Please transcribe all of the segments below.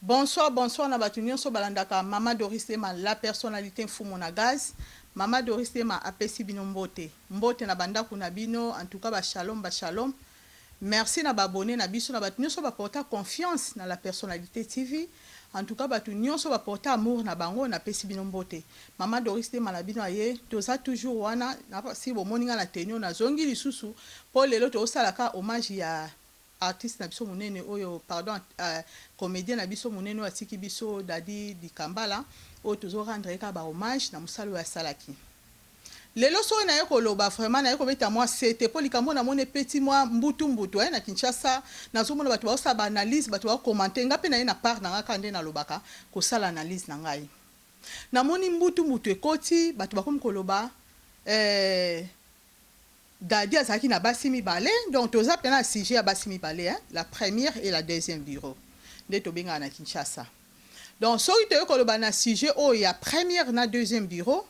Bonsoir, bonsoir, na batunyo so balandaka Mama Doris Lema, la personnalité Fumo na gaz. Mama Doris Lema apesi bino mbote. Mbote na bandaku na bino, en tout cas ba shalom, ba shalom. Merci na babone na biso na batunyo so baporta confiance na la personnalité TV. En tout cas batunyo so baporta amour na bango na pesi bino mbote. Mama Doris Lema na bino aye, toza toujours wana na si bo moninga na tenyo na zongi lisusu po lelo to osalaka hommage ya artiste na biso munene oyo pardon comédien na biso munene oyo atiki biso Dadi Dikambala oyo tozo rendre ka ba hommage na musalo ya salaki lelo so na ye koloba vraiment na ye kobeta moi c'était po likambo na mone petit moi mbutu na Kinshasa na zo mona bato ba sa ba analyse bato ba commenter ngape na ye na part na ngaka nde na lobaka ko sala analyse na ngai na moni mbutu ekoti bato ba kom koloba Dadi azaki na basi mibale donc toza pena sujet ya basi mibale hein la première et la deuxième bureau nde tobenga na Kinshasa donc soki toyo koloba na sujet o ya première na deuxième bureau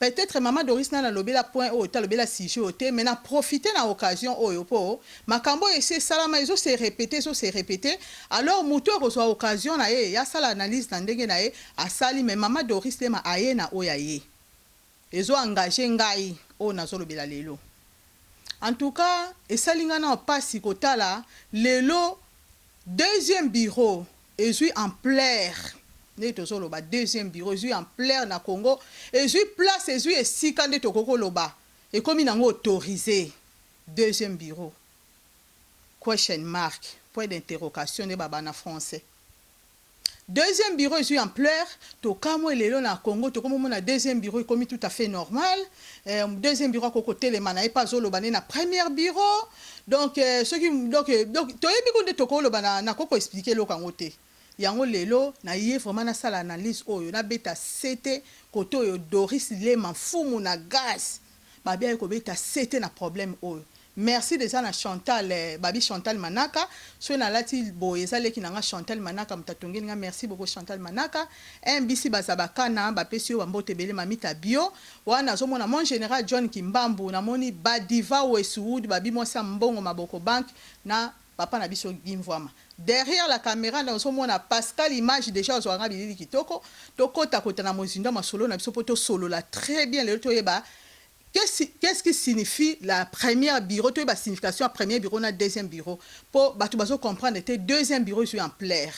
peut-être Mama Doris na lobela point o ta lobela sujet o te mais na profiter na occasion oyo po makambo ese salama ezo se répéter alors muto reçoit occasion na ye ya sala analyse na ndenge na ye asali mais Mama Doris Lema aye na oya ye ezo engagé ngai o nazo lobela lelo. En tout cas, et ça lingana pasi kotala lelo deuxième bureau et suis en plaire. Ne tozolo ba deuxième bureau suis en plaire na Congo et suis place et suis sikande tokoko loba et comme nango autorisé deuxième bureau. Question mark point d'interrogation de baba na français. Deuxième bureau, je suis en pleurs. To kamo lelo na Congo, to comme na deuxième bureau, comme tout à fait normal. Deuxième bureau, à côté les mana, et pas zolo bané na premier bureau. Donc ceux qui donc to yebi ko de toko lo bana na koko expliquer lo kangote. Yango lelo na yé vraiment na sala analyse oyo na beta c'était koto yo Doris Lema fumu na gaz. Ba bien ko beta c'était na problème oyo. Merci déjà na Chantal babi Chantal Manaka so na lati boye ezale ki nanga Chantal Manaka mutatongi nga merci beaucoup Chantal Manaka mbisi bazabaka na ba pesi yo mbote bele mamita bio wana zo mona mon général John Kimbambu na moni Badiva Westwood babi mo sa mbongo maboko bank na papa na biso Gimvwama derrière la caméra na zo mona Pascal image déjà zo nga bilili kitoko to kota kota na mozindo masolo na biso poto solo la très bien le to yeba. Qu'est-ce qui signifie la première bureau? Tu as la signification à premier bureau, na deuxième bureau. Pour que comprendre que deuxième bureau, je suis en plaire.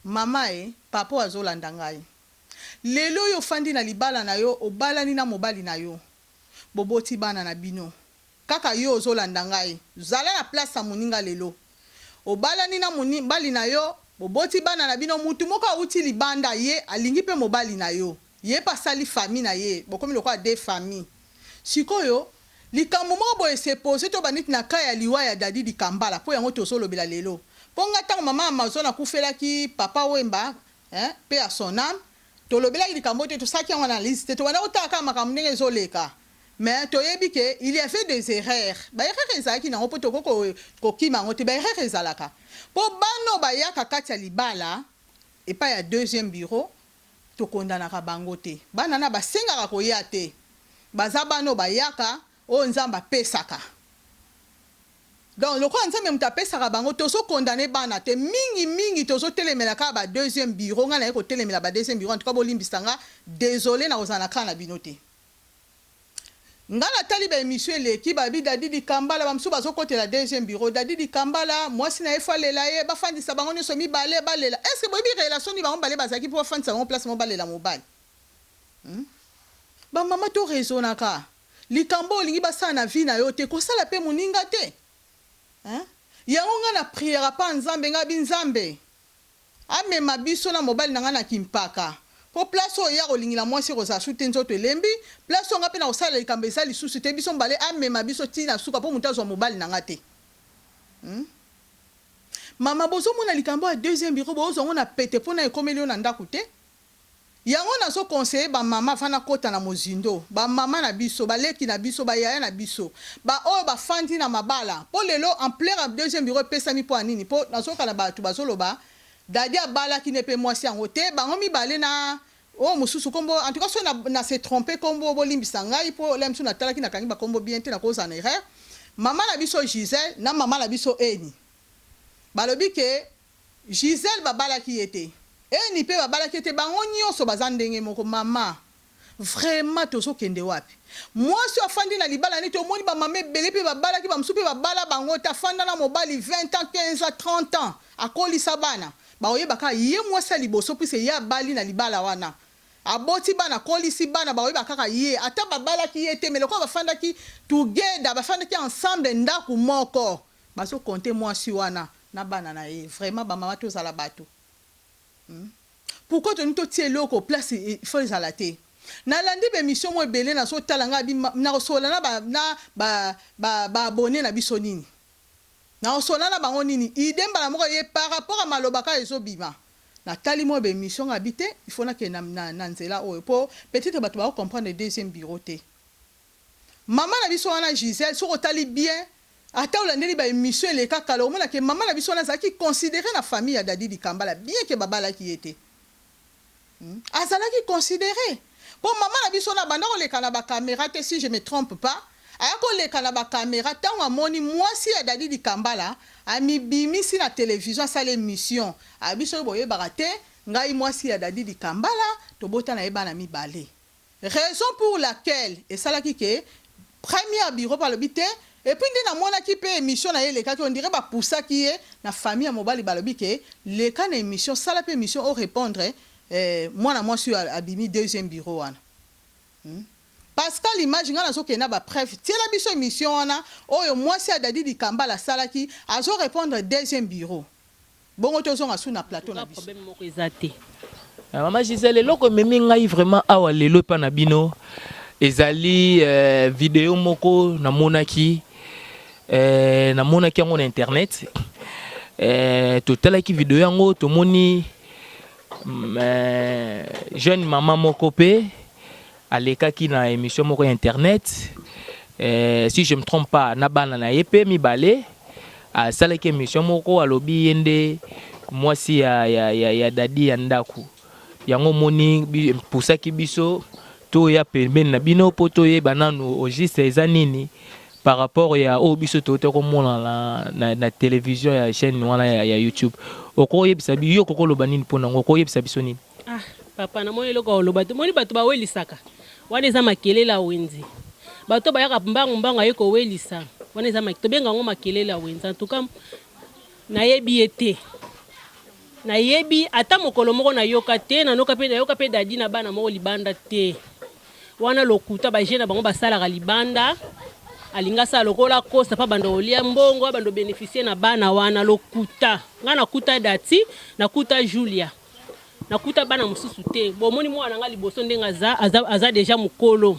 Maman et papa azo landangai. Lelo yo fandi na libala na yo, obala ni na mobali na yo. Boboti bana na bino. Kaka yo ozo landangai. Zala na place à moninga lelo. Obala ni na mobali na yo, boboti bana na bino mutu moko uti libanda ye, alingi pe mobali na yo. Ye pa sali famille na ye, bokomi lokwa deux familles. Sikoyo likambo moko boye se pose to baniti na kaya liwa ya Dadi Dikambala po yango tozo lobela lelo po ngata mama amazona kufela ki papa wemba pe a son âme to lobela likambo te to saki yango na liste to wana otaka makambo ndenge ezoleka mais to yebi ke il y a fait des erreurs ba erreurs ezaki na po to ko kima ngote ba erreurs ezalaka po bano ba yaka kati ya libala et pas ya deuxième bureau to kondana ka bangote bana na basengaka ko yate bazabano bayaka o nzamba pesaka donc le quoi nzambe mutapesaka bango tozo condamner bana te mingi tozo telemela ka ba deuxième bureau ngana yeko telemela ba deuxième bureau en tout cas bolimbisanga désolé na ozana kana binote ngana tali ba émission leki babi Dadi Dikambala bamsu bazo côté la deuxième bureau Dadi Dikambala moi sina efa lela ye ba fandisa bango nyoso mi balela est-ce que bobi relation ni bango balé bazaki pour fandisa bango place mo balela mobile ba mama to raisonaka likambo lingi basa na vie na yo te ko sala pe muninga te yango nga na prière pa nzambe nga binzambe amema biso na mobile na nga na kimpaka po place o ya kolingila mwasi koza sute nzoto elembi place nga pe na osala likambo esali susu te biso mbale amema biso tina suka po mutazo mobile na nga te mama bozo mona likambo ya deuxième bureau bozo ngona pete pona ekomeli na ndaku te yango nazo conseiller ba mama fana kota na mozindo ba mama na biso ba leki na biso ba yaya na biso ba oyo ba fandi na mabala po lelo en plein deuxième bureau pesa mi po anini po nazo kana ba tu bazoloba Dadi abala ki ne pe mwasi yango te bango mi bale na o mususu kombo en tout cas so na se tromper kombo bolimbisa ngai po lemsu na tala ki na kangi ba kombo bien te na koza na erreur mama na biso Gisèle na mama na biso Eni balobi ke Gisèle babala qui était eni pe babala qui était bango nyonso bazandenge moko mama vraiment tozo kende wapi moi si afandi na libala ni to moni ba mame belé pe babala ki ba msupe babala bango ta fanda na mobali 20 ans 15 ans 30 ans akoli sabana ba oye baka ye moi sa liboso puis ya bali na libala wana aboti bana kolisi bana ba oye baka ye ata babala ki était mais le ko ba fanda ki together ba fanda ki ensemble ndaku moko baso compter moi si wana na bana na ye vraiment ba mama to zala bato. Pourquoi tu ne tiens l'eau place il faut les alater na landi be mission mo belé na so talanga bi na sola na ba abonné na biso nini na sola na bango nini idemba na moko ye par rapport à malobaka ezo bima na tali mo be mission habité il faut na ke na nzela o pour peut-être ba to comprendre le deuxième bureau té maman na biso wana Gisèle so tali bien ata olandeli ba émission le kaka lo mona ke maman na biso wana za ki considérer la famille ya Dadi di Kambala bien que babala qui était azala qui considérer. Bon, maman a dit son abandon les canaba caméra, si je me trompe pas. Ayako les canaba caméra, tant à moni, moi si a Dadi di Kambala, a mi bimi si la télévision, ça l'émission. A biso boye barate, ngai moi si a Dadi di Kambala, to bota na eba na mi balé. Raison pour laquelle, et ça là qui est, premier bureau par le bité, et puis na mona qui paye émission na les cas on dirait ba pour ça qui est na famille à mobile balobike, les cas na émission, ça la émission au répondre. Moi suis abimi deuxième bureau Pascal image ngana so kena ba preuve tie la biso émission wana oyo moi si a Dadi di Kambala salaki azo répondre deuxième bureau bongo tozonga sous na plateau na biso problème moko ezate maman Gisèle loko memi ngai vraiment awa lelo pa na bino ezali vidéo moko na monaki yango na internet totalaki vidéo yango tomoni jeune maman moko pe alekaki na émission moko internet si je me trompe pas na bana na yepe mibale asalaki émission moko alobi yende mwasi ya Dadi ya ndaku yango moni pusaki biso to ya pembeni na bino po to ye bananu ogiste eza nini par rapport ya o biso to komona na télévision ya chaîne wana ya YouTube okoyebisa biyo kokoloba nini pona okoyebisa biso nini papa na moni loko loba to moni bato ba welisaka wana eza makelela wenzi bato bayaka mbangu ayeko welisa wana eza makito benga ngo makelela wenzi en tout cas nayebi ete nayebi ata mokolo moko na yoka te na yoka pe Dadi na bana moko libanda te wana lokuta ba jeune bango basala ka libanda alinga sa lokola kosa pa bando olia mbongo bando bénéficier na bana wana lokuta nga nakuta Dati nakuta Julia nakuta bana mususu te bomoni mwana nga liboso ndenga aza déjà mukolo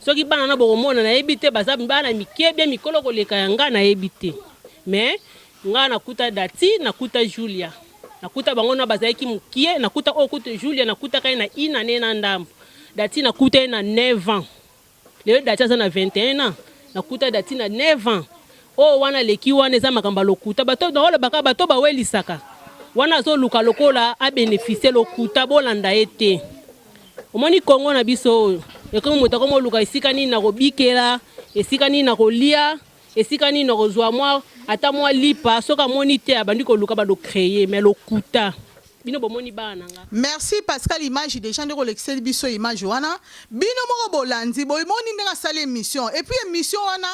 soki bana na bomona na yebite baza bana mikebe mikolo koleka yanga na yebite mais nga nakuta Dati nakuta Julia nakuta bango na bazaki mukie nakuta okuta Julia nakuta kai na ina nena ndambo Dati nakuta na 9 ans leo Dati aza na 21 ans nakuta Dati na 9 ans o wana leki wana eza makamba lokuta bato na baka bato ba welisaka wana zo luka lokola a bénéficier lokuta bolanda ete omoni Kongo na biso ekomo moto komo luka esika nini na kobikela esika nini na kolia esika nini na kozwa mwa ata mwa lipa soka moni te abandi ko luka ba do créer mais lokuta bino bomoni bana nga. Merci Pascal image déjà de kolexel biso image wana bino moko bolandi boyimoni ndenga sala émission et puis émission wana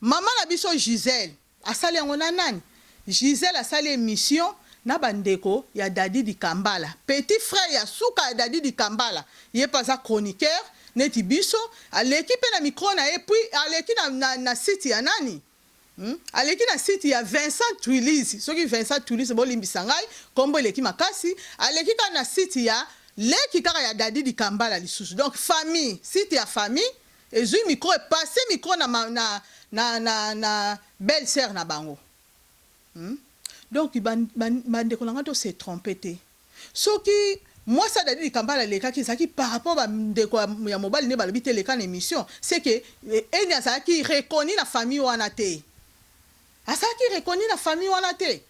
maman na biso Gisèle asali yango na nani Gisèle asali émission na bandeko ya Dadi di Kambala petit frère ya suka ya Dadi di Kambala ye pas chroniqueur neti biso aleki pe na micro na et puis aleki na site ya nani aleki na site ya Vincent Twillis soki Vincent Twillis bolimbisa ngai kombo eleki makasi aleki ka na site ya leki kaka ya Dadi di Kambala lisusu donc famille site ya famille ezui micro et passer micro na belle sœur na bango donc bandeko nanga to se tromper te soki moi ça Dadi di Kambala leka ki saki par rapport à ndeko ya mobile ne balobi te leka na émission c'est que enya ça qui reconnaît la famille wana te asa qui reconnaît la famille wana te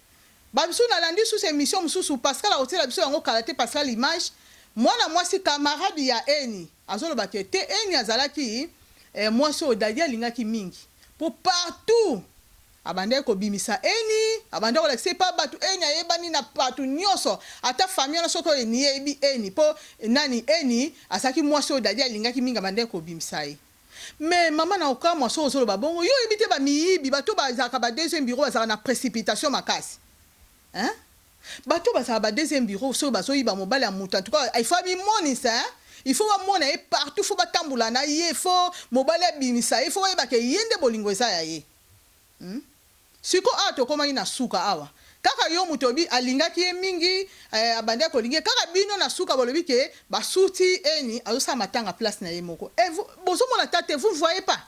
babisu na landi sous émission mususu Pascal a otela biso yango kalaté Pascal image moi si camarade ya eni azolo bakete eni azalaki moi so Dadi alingaki mingi pour partout abande ko bimisa eni abande ko lekse pa batu eni ayebani na patu nyoso ata famille na soko eni ebi eni po nani eni asaki mwasi odadi alingaki minga bande ko bimisa e mais maman na oka mwasi ozolo babongo yo ebite ba miyibi bato bazaka ba deuxième bureau bazaka na précipitation makasi hein bato bazaka ba deuxième bureau so bazoyiba mobali ya mutu en tout cas il faut bimonisa hein il faut bamona ye partout faut batambula na ye faut mobali abimisa ye faut yeba ke yende bolingo eza ya ye siko awa tokomaki na suka awa kaka yo moto obi alingaki ye mingi abandi akolingi kaka bino na suka bolobi ke basuti eni azosala matanga place na ye moko bozomona tate vous voyez pas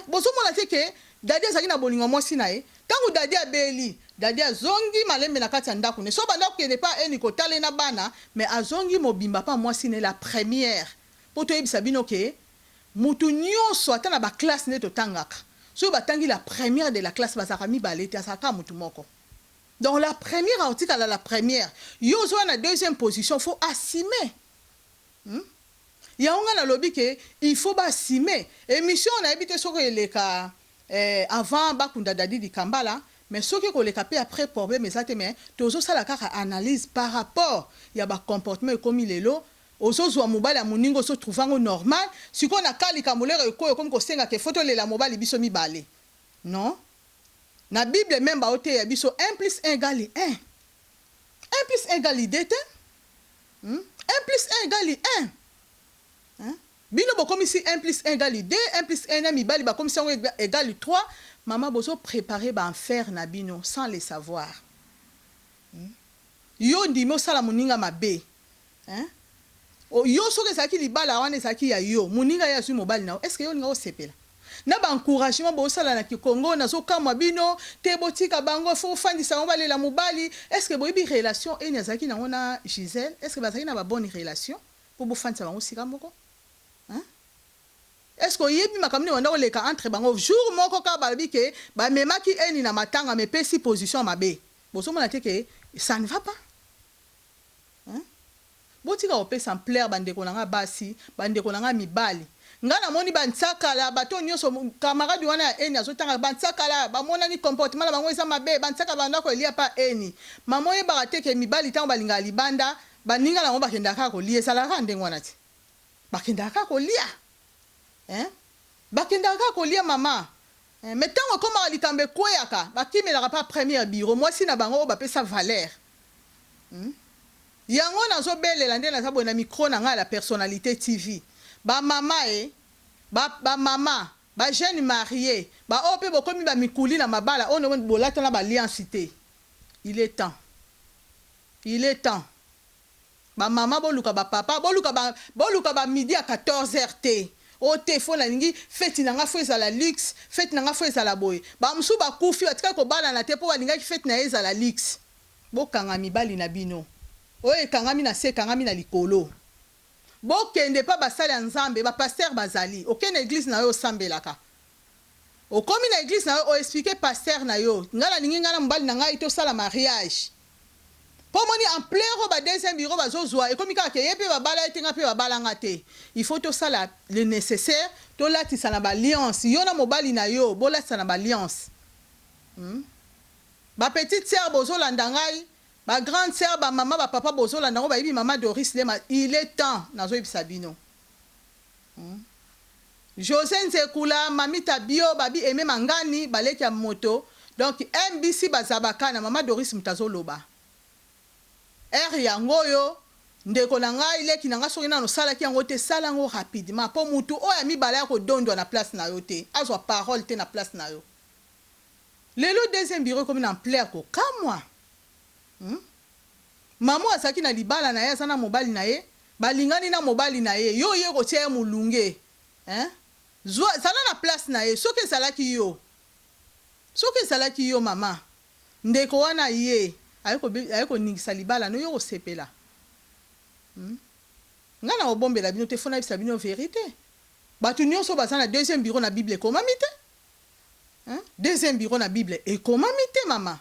bozomona te ke dadi azalaki na bolingo mwasi na ye ntango dadi abeli dadi azongi malembe na kati ya ndako ne so banda kokende pa eni kotala na bana mais azongi mobimba pa mwasi ne la première po toyebisa bino ke mutu nyonso ata na baklasse nde totangaka so batangi la première de la classe bazaka mibale te azalaka mutu moko donc la première aotikala la première yo ozwa na deuxième position faut assumer yango nga nalobi ke il faut baassumer émission nayebi te soki eleka avant bakunda dadi dikambala mais soki koleka pe après problème eza te mais tozosala kaka analyse par rapport ya bacomportement ekomi lelo ozozwa mobali ya moningo ozotrouve yango normal sikoyo na kalika molero ekoyo ekomi kosengaka efo tolela mobali biso mibale non na bible même baoteya biso 1 plus 1 égale 1 1 plus 1 égale 2 te 1 plus 1 égale 1 bino bokomisi 1 plus 1 égale 2 1 plus 1 na mibali bakomisi yango égale 3 mama bozo préparer baenfer na bino sans le savoir yo ndimi osala moninga mabe yo soki ezalaki libala wana ezalaki ya yo moninga ye azwi mobali nao estce yo ninga osepela na baencouragement bosala na kikongo nazokamwa bino te botika bango fo ofandisa bango balela mobali estce boyebi relation eni azalaki nango na Gisèle estce bazalaki na babone relation mpo bofandisa bango sika moko est-ce que yebi makamni wanda oleka entre bango jour moko ka balobi ke bamemaki eni na matanga mepesi position mabe bozomona te ke ça ne va pas botika opesa plaire bandeko nanga basi bandeko nanga mibali nga namoni bantsakala bato nyonso camarade wana ya eni azotanga bantsakala bamonani comportement na bango eza mabe bantsaka bandako elia pa eni mama oyebaka te ke mibali ntango balingaka libanda baninga nango bakendaka kolia ezalaka ndenge wana te bakendaka kolia bakendaka kolia mama mais ntango ekomaka likambo ekweyaka bakimelaka pa première bureau mwasi na bango oyo bapesa valeur yango nazobelela nde naza boye na micro na ngai la personnalité tv bamama bamama bajeune marie baoyo mpe bokomi bamikuli na mabala oyo bolatana baliance te il est temps bamama boluka bapapa boluka bamidi à 14h te o te fo nalingi feti nanga fo ezala luxe feti nanga fo ezala boye bamosusu bakufi batika kobalana te mpo balingaki feti na ye ezala luxe bokanga mibali na bino oyo ekangami na se ekangami na likolo bokende pa basali ya nzambe bapaster bazali okende église na yo osambelaka okomi na église na yo oexplike paster na yo ngai nalingi ngai na mobali na ngai tosala mariage mpo moni ampleur oyo badeuxième bureau bazozwa ekomi kaka ke ye mpe babala ye te nga mpe babalanga te il faut tosala le nécessaire tolatisa na baalliance yo na mobali na yo bolatisa na baalliance bapetite sœur bozolanda ngai bagrande sœur bamama bapapa bozolanda ngo bayebi mama Doris Lema il est temps nazoyebisa bino José Nzekula mamita bio babi eme mangani baleki ya moto donc MBC bazabaka na mama Doris mutazoloba yango oyo ndeko na ngai leki na nga soki nano salaki yango te sala yango rapidement mpo mutu oyo amibala ya kodondwa na place na yo te azwa parole te na place na yo lelo deuxième bureau komi na ampleur kokamwa mama azalaki na libala na ye aza na mobali na ye balingani na mobali na ye yo ye kotia ye molunge zala na place na ye soki ezalaki yo mama ndeko wana ye aye koningisa libala no yo kosepela nga na obombela bino te fo nayebisa bino vérité bato nyonso baza na deuxième bureau na bible ekomami te deuxième bureau na bible ekomami te mama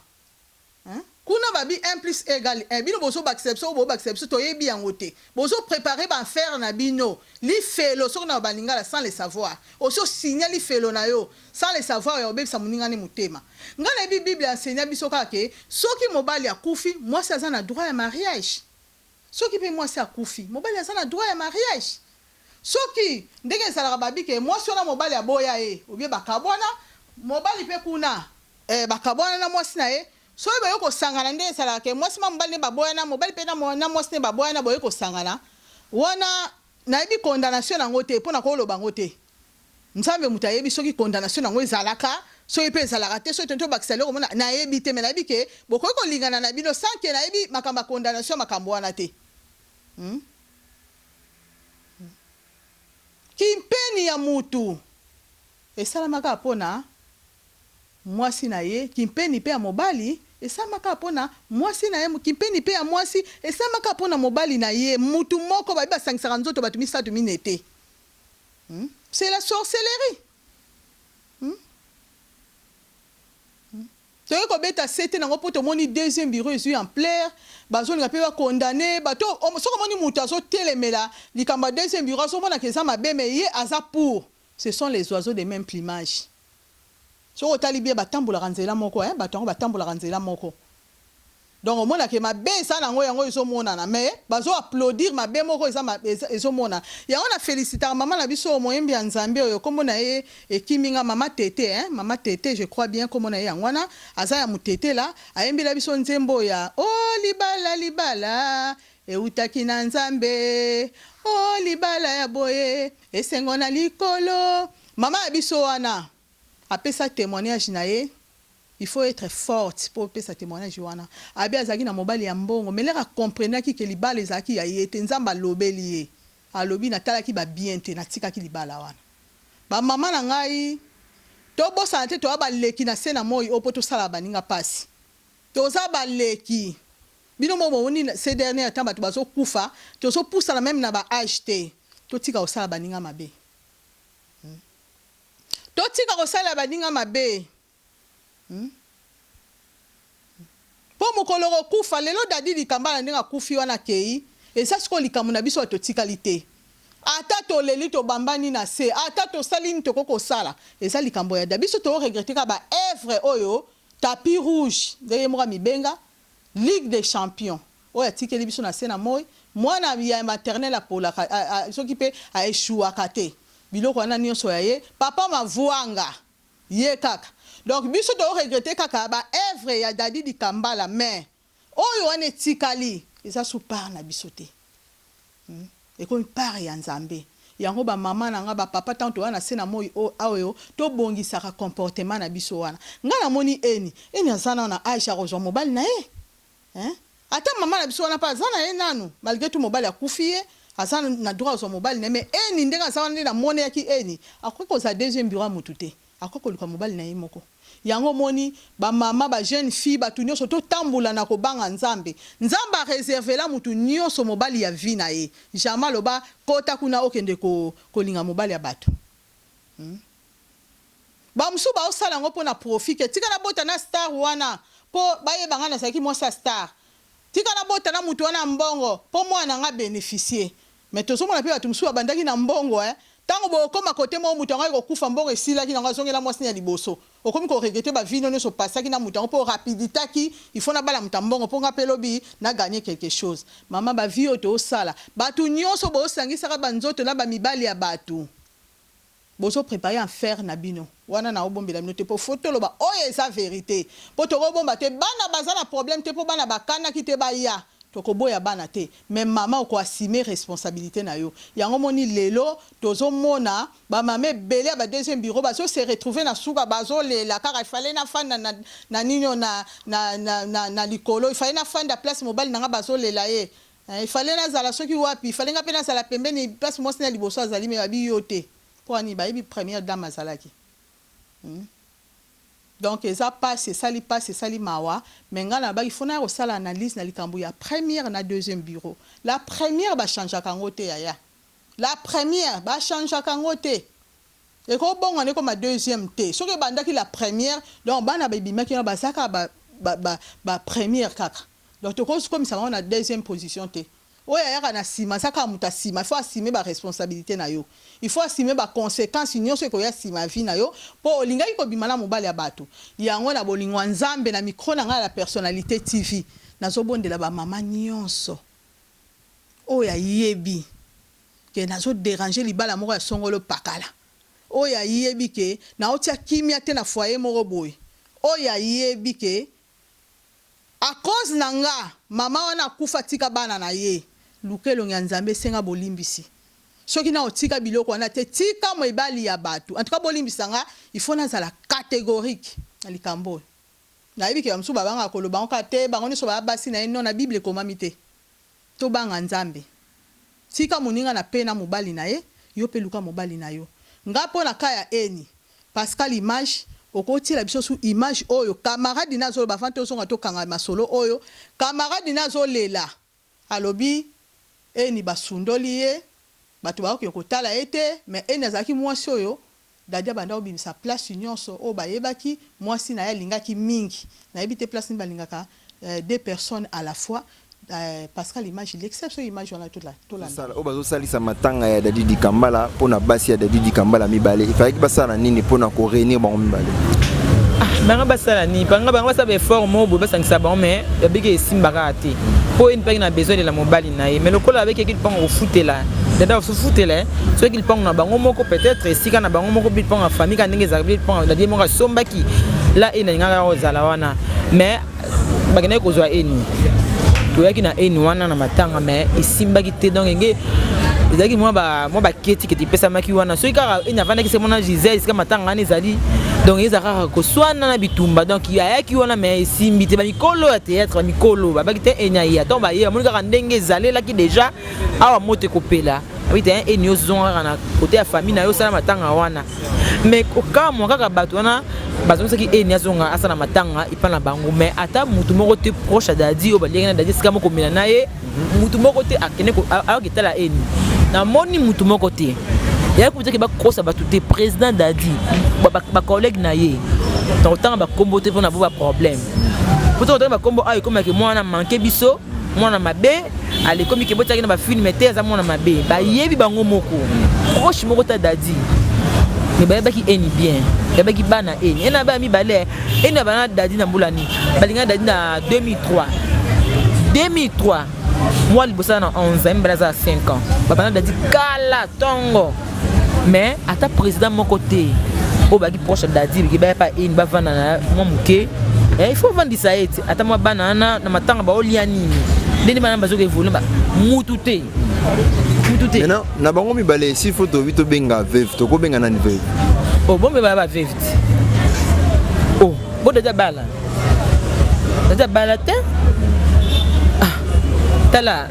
kuna babi 1 plus égal 1 bino bozo acception bo acception to yebi yango te bozo préparer ba faire na bino li felo so na balingala sans le savoir oso signer li felo na yo sans le savoir ya obebisa muninga ni mutema ngana bi bible enseigne biso kake soki mobali akufi moi ça na droit ya mariage soki pe moi ça akufi mobali ça na droit ya mariage soki ndenge salaka babi ke moi so na mobali aboya e obie bakabona mobali pe kuna bakabona na moi sina e so ba yoko sangana ndenge salaka ke moi sima mobali baboya na mobali pe na moi sina baboya na boyeko sangana wana na ebi condamnation na ngote pona ko loba ngote nzambe mutayebi soki condamnation na ngo ezalaka so ipe ezalaka te so tonto bakisale komona na yebi te me na yebi ke bokoki kolingana na bino sanke na yebi makamba condamnation makambo wana te kimpeni ya mutu esalamaka pona mwasi na ye kimpeni pe ya mobali esalamaka pona mwasi na ye kimpeni pe ya mwasi esalamaka pona mobali na ye mutu moko babi basangisaka nzoto bato misatu minete c'est la sorcellerie toye kobeta sete nango po tomoni deuxième bureau ezwi en plaire bazolinga mpe bakondane bato soko moni mutu azotelemela likambo ya deuxième bureau azomonaka eza mabe me ye aza pour ce sont les oiseaux de même plumage soko otali bie batambolaka nzela moko bato yango batambolaka nzela moko donc omonaka mabe eza nango yango ezomonana me bazoapplaudir mabe moko ezomona yango na félicitaka mama na biso moyembi ya nzambe oyo kombo na ye ekiminga mama tete mama tete je crois bien kombo na ye yango wana aza ya motete la ayembela biso nzembo ya libala libala eutaki na nzambe libala ya boye esengo na likolo mama ya biso wana apesa témoignage na ye. Il faut être forte pour faire sa témoignage wana. Abi azaki na mobali ya mbongo, mais lera comprendre ki ke libala ezaki ya yete nzamba lobeli ye. Alobi na tala ki ba bien te na tika ki libala wana. Ba mama na ngai to bosa te to aba leki na sena moyi opoto sala baninga pasi. To za ba leki. Bino mo woni ces derniers temps bato bazo kufa, to so poussa la même na ba acheter. To tika osala baninga mabe. To tika osala baninga mabe. Po mokolo kufa lelo dadi likamba ndinga kufi wana kei esa siko likamu na biso atotikalite ata to leli to bambani na se ata to salini to koko sala esa likambo ya dabiso to regretter ka ba œuvre oyo tapis rouge ndeye moka mibenga Ligue des Champions oya tikeli biso na se na moi mwana ya maternelle apola soki pe a échoué kate biloko wana nyonso ya ye papa mavuanga ye kaka. Donc biso to regretter kaka ba œuvre ya dadi di kambala mais oyo wane tikali eza sous par na biso te et comme par ya nzambe yango ba mama na nga ba papa tanto wana sena moi oyo to bongisaka comportement na biso wana nga na moni eni azana na Aisha rojo mobile na ye ata mama na biso wana pa azana ye nanu malgré tout mobile akufie azana na droit zo mobile na mais eni ndenga azana na mone yaki eni akweko za deuxième bureau mutute akweko luka mobile na ye moko yango moni ba mama ba jeune fille ba tunyo so to tambula na ko banga nzambe nzamba réserver la mutu nyonso mobali ya vie na ye jamais loba kota kuna okende ko linga mobali ya bato ba msu ba osala ngo pona profit tika na bota na star wana po baye banga na saki mo sa star tika na bota na mutu wana mbongo po mwana nga bénéficier mais to so mona pe bato msu abandaki na mbongo tango bo koma kote mo mutu ngo kufa mbongo esila ki nga zongela mwasi ya liboso okomi ko regretter ba vie non so pasaki na mutu po rapidité ki il faut na bala mutambongo po nga pelobi na gagner quelque chose mama ba vie oto osala batu nyonso bo sangisa ka banzoto na ba mibali ya batu bozo préparer en faire na bino wana na obombela bino te po photo loba oyo eza vérité po to bomba te bana bazana problème te po bana bakana ki te ba ya tokoboya bana te mais maman oko assumer responsabilité na yo yango moni lelo tozo mona ba mame belé ba deuxième bureau bazo se retrouver na suka bazo lela car il fallait na fanda na nino na likolo il fallait na fanda place mobile na bazo lela ye il fallait na zala soki wapi il fallait nga pena sala pembeni place mo sina liboso azali me babi yote pour ani ba ibi première dame azalaki donc eza passe sali mawa menga na ba il faut na osala analyse na likambo ya première na deuxième bureau la première ba changer kango te ya la première ba changer kango te et ko bonga ne ko ma deuxième te soki bandaki la première donc bana ba bimaki na basaka ba première kaka. Donc comme ça on a deuxième position te. Oya yaka na sima saka muta sima, il faut assumer ba responsabilité na yo. Il faut assumer ba conséquences nyonso ko ya sima vie na yo po olinga ko bimala mobali ya bato. Yango na bolingwa nzambe na micro na nga la personnalité TV. Nazo bondela ba mama nyonso. Oya yebi ke nazo déranger libala moko ya songolo pakala. Oya yebi ke na otia kimia te na foyer moko boy. Oya yebi ke a cause nanga mama wana kufa tika bana na ye. Lukelo nyanzambe senga bolimbisi. Soki na otika biloko wana te tika mo ebali ya batu. En tout cas bolimbisa nga il faut na zala catégorique na likambo. Na yebi ke amsu babanga koloba onka te bango ni so ba basi na eno na Bible komami te. To banga nzambe. Tika muninga na pena mobali na ye, yo pe luka mobali na yo. Ngapo na kaya eni. Pascal Image okoti la biso su image oyo camarade nazo ba fante osonga to kanga masolo oyo camarade nazo lela alobi eni basundoli ye batu ba ko kotala ete mais eni azaki mwasi oyo dadia banda obimisa place nyonso o ba yebaki mwasi na ya lingaki mingi na yebite place ni balingaka deux personnes à la fois. Pascal Image l'exception image on a toute la sala o bazo salisa matanga ya Dadidi Kambala pona basi ya Dadidi Kambala mibale il fallait que basala nini pona ko réunir bango mibale banga basala ni banga basa be fort mo bo basangisa bango mais bige simbaka ate po une pas na besoin de la mobali na ye mais le col avec qui pang au footela dada au footela ceux qui pang na bango moko peut-être si kana bango moko bit pang famille ka ndenge za bit pang da mo ka sombaki la ina ngaka ozala wana mais bagene ko zwa eni toyaki na eni wana na matanga mais isimbaki te donc ngé ezaki moi ba keti keti pesa maki wana so ikara eni avanda ki se mona Gisèle sika matanga ngani ezali donc ezaka ko swana na bitumba donc yaki wana mais isimbi te ba mikolo ya théâtre ba mikolo ba bakite enya ya donc ba ye moni kaka ndenge ezali laki déjà awa mote kopela abite eni ozonga na côté ya famille na yo sala matanga wana mais okamo kaka bato wana bazongaki eni azonga asana matanga ipana bango mais ata mutu moko te proche à Dadi o balinga na Dadi sika moko mela na ye mutu moko te akene ko akitala eni na moni mutu moko te ya ko teke ba kosa bato te président Dadi ba collègue na ye donc tant ba kombo te pona ba problème poto ba kombo ay comme que moi na manqué biso moi na mabe ale comme que botaki na ba film te za moi na mabe ba yebi bango moko proche moko ta Dadi mais ba baki eni bien ba baki bana eni ena ba mi balé ena bana Dadi na mbulani balinga Dadi na 2003 moi libosa na 11 braza 5 ans bana Dadi kala tongo mais ata président mon côté o baki proche Dadi ki ba pa eni ba vana na moi muke il faut vendre ça ete ata moi banana na matanga ba olia nini ndeni bana bazo ke vulu ba mutute maintenant na bango mibale si faut to vito benga veuve to ko benga nani veuve oh bon me ba veuve oh bo déjà bala te ah tala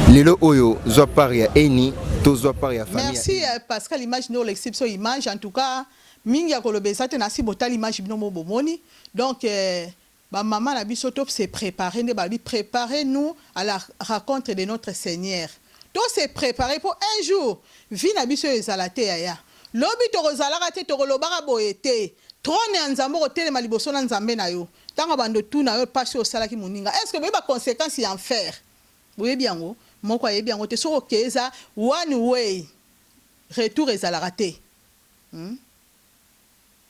lelo oyo zo pari ya eni to zo pari ya famille. Merci Pascal Image no l'exception image en tout cas mingi ya kolobesa te na si botal image bino mo bomoni donc ba maman na biso top se préparer ne ba bi préparer nous à la rencontre de notre Seigneur. Donc se préparer pour un jour vie na biso ezalate ya lobi to rozalaka te to kolobaka boyete trône ya nzambe ko telema liboso na nzambe na yo tanga bando tu na yo passer au salaki moninga est-ce que ba conséquences y en faire boye biango moko ayebi yango te soko keza one way retour ezalaka te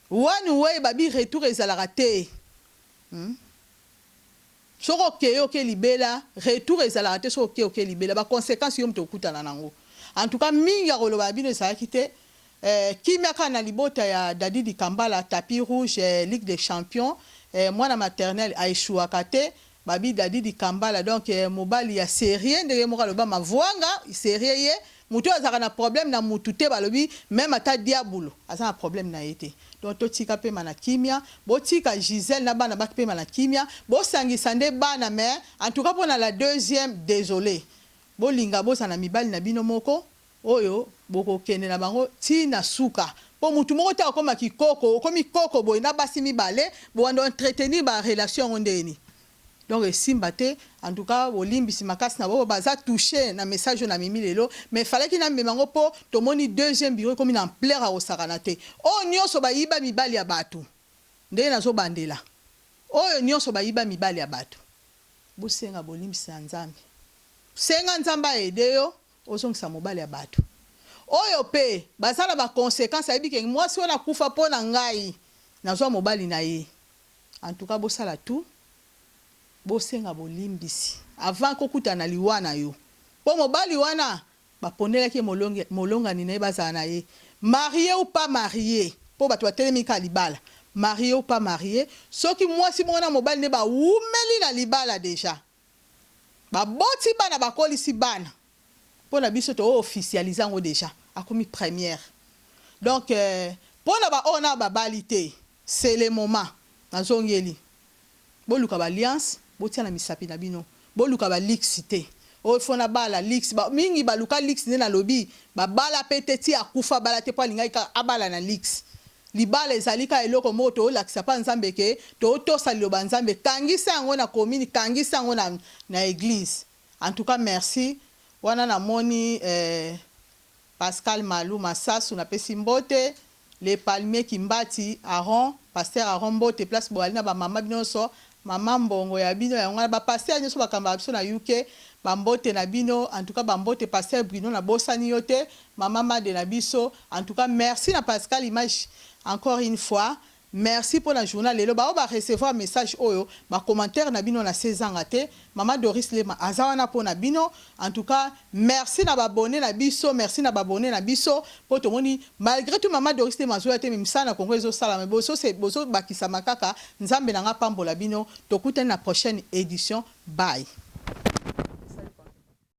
one way babi retour ezalaka te soko keyo ke libela retour ezalaka te soko keyo ke libela ba conséquences yo mto kutana nango en tout cas mingi ya koloba bino ezalaki te kimia na libota ya Dadidi Kambala tapis rouge Ligue des Champions mwana maternelle aishuaka te babi Dadidi Kambala donc mobali ya sérieux ndenge moka loba mavwanga sérieux ye mutu azaka na problème na mutu te balobi même ata diabolo aza na problème na yete donc to tika pe mana kimia botika Gisèle na bana bakpe mana kimia bo sangisa nde bana mais en tout cas pour la deuxième désolé bolinga bosa na mibali na bino moko oyo boko kende na bango tina suka po mutu moko ta koma kikoko komi koko boy na basi mibale bo ando entretenir ba relation ondeni donc simbate en tout cas olimbisi makasi na bo baza touché na message na mimi lelo mais fallait qu'il na memango po tomoni deuxième bureau comme en plaire au saranate oh nyonso ba yiba mibali ya batu nde nazo bandela oyo nyonso bayiba mibali ya bato bosenga bolimbisa nzambe senga nzambe aide yo ozongisa mobali ya bato oyo pe bazala ba conséquences ayibi ke mwasi wana kufa pona ngai nazwa mobali na ye en tout cas bosala tout bosenga bolimbisi avant kokuta na liwana yo po mobali wana baponelaki molongani na ye bazala na ye marié ou pas marié po bato batelemi ka libala marié ou pas marié soki mwasi mona mobali ne bawumeli na libala déjà baboti bana bakolisi bana pona biso to officialiser ngo déjà akomi première donc pona ba ona babalité c'est le moment nazongeli boluka ba alliance botia na misapi na bino boluka ba lixité o fona bala lix ba mingi baluka lix ne na lobi ba bala peteti akufa bala te po lingai ka abala na lix libala ezalika eloko moto olakisa pa nzambe ke to tosa liloba nzambe kangisa yango na commune kangisa yango na église. En tout cas merci wana na moni Pascal Malou Massasu na pesi mbote les palmiers Kimbati Aaron pasteur Aaron Mbote place boali na ba mama binoso mama mbongo ya bino ya ngana ba pasteur nyoso bakamba biso na UK ba mbote na bino. En tout cas ba mbote pasteur Bruno na bosani yote mama made na biso. En tout cas merci na Pascal Image encore une fois. Merci pour la journal. Lelo ba recevoir message oyo ba commentaire na bino na 16 ans ate mama Doris Lema azawana pour na bino. En tout cas merci na ba abonné na biso, merci na ba abonné na biso po to moni malgré tout mama Doris Lema zo ate mimsa na Congo ezo sala mais boso c'est boso bakisa makaka nzambe na nga pambola bino to kuta na prochaine édition. Bye.